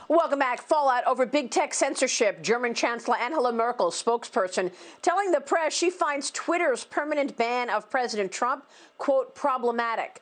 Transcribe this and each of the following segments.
Welcome back. Fallout over big tech censorship. German Chancellor Angela Merkel, spokesperson, telling the press she finds Twitter's permanent ban of President Trump, quote, problematic.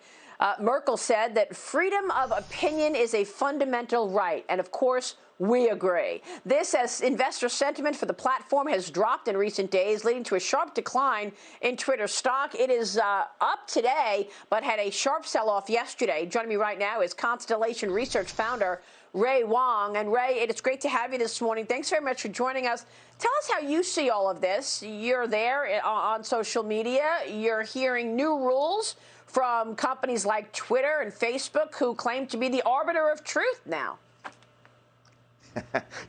Merkel said that freedom of opinion is a fundamental right. And of course, we agree. This as investor sentiment for the platform has dropped in recent days, leading to a sharp decline in Twitter stock. It is up today, but had a sharp sell-off yesterday. Joining me right now is Constellation Research founder Wang. And Ray, it's great to have you this morning. Thanks very much for joining us. Tell us how you see all of this. You're there on social media. You're hearing new rules from companies like Twitter and Facebook who claim to be the arbiter of truth now.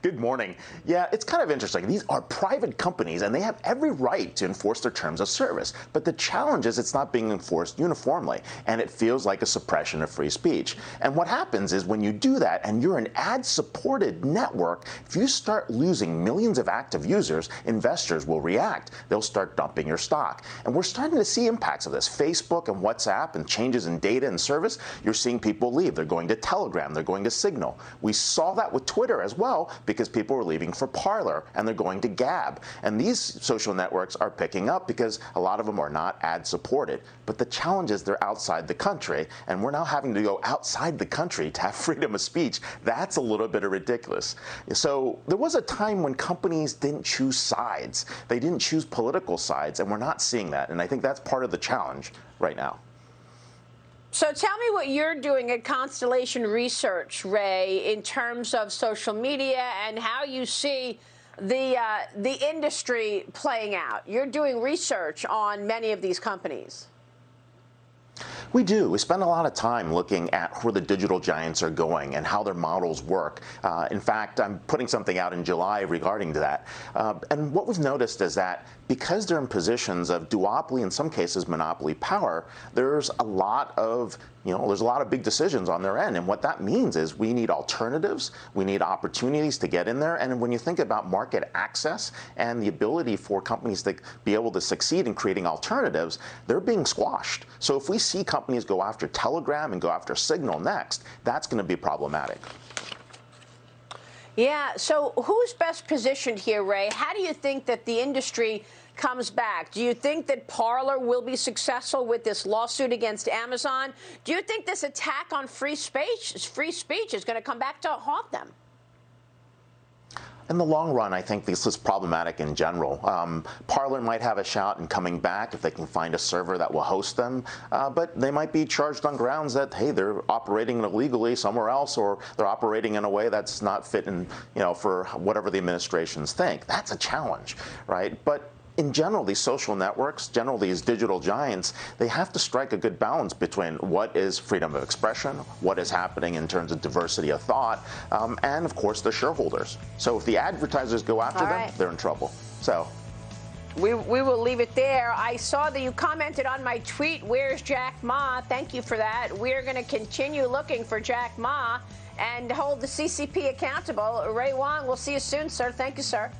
Good morning. Yeah, it's kind of interesting. These are private companies, and they have every right to enforce their terms of service. But the challenge is it's not being enforced uniformly, and it feels like a suppression of free speech. And what happens is when you do that, and you're an ad-supported network, if you start losing millions of active users, investors will react. They'll start dumping your stock. And we're starting to see impacts of this. Facebook and WhatsApp and changes in data and service, you're seeing people leave. They're going to Telegram. They're going to Signal. We saw that with Twitter as well, because people were leaving for Parler and they're going to Gab. And these social networks are picking up because a lot of them are not ad supported. But the challenge is they're outside the country, and we're now having to go outside the country to have freedom of speech. That's a little bit ridiculous. So there was a time when companies didn't choose sides. They didn't choose political sides, and we're not seeing that. And I think that's part of the challenge right now. So tell me what you're doing at Constellation Research, Ray, in terms of social media and how you see the industry playing out. You're doing research on many of these companies. We do. We spend a lot of time looking at where the digital giants are going and how their models work. In fact, I'm putting something out in July regarding that. And what we've noticed is that because they're in positions of duopoly, in some cases monopoly power, there's a lot of big decisions on their end. And what that means is we need alternatives, we need opportunities to get in there. And when you think about market access and the ability for companies to be able to succeed in creating alternatives, they're being squashed. So if we see companies go after Telegram and go after Signal next, that's going to be problematic. Yeah, so who's best positioned here, Ray? How do you think that the industry comes back? Do you think that Parler will be successful with this lawsuit against Amazon? Do you think this attack on free speech is going to come back to haunt them? In the long run, I think this is problematic in general. Parler might have a shot in coming back if they can find a server that will host them, but they might be charged on grounds that, hey, they're operating illegally somewhere else, or they're operating in a way that's not fit in, for whatever the administrations think. That's a challenge, right? But in general, these social networks, these digital giants, they have to strike a good balance between what is freedom of expression, what is happening in terms of diversity of thought, and, of course, the shareholders. So if the advertisers go after them, they're in trouble. So we will leave it there. I saw that you commented on my tweet, "Where's Jack Ma?" Thank you for that. We're going to continue looking for Jack Ma and hold the CCP accountable. Wang, we'll see you soon, sir. Thank you, sir.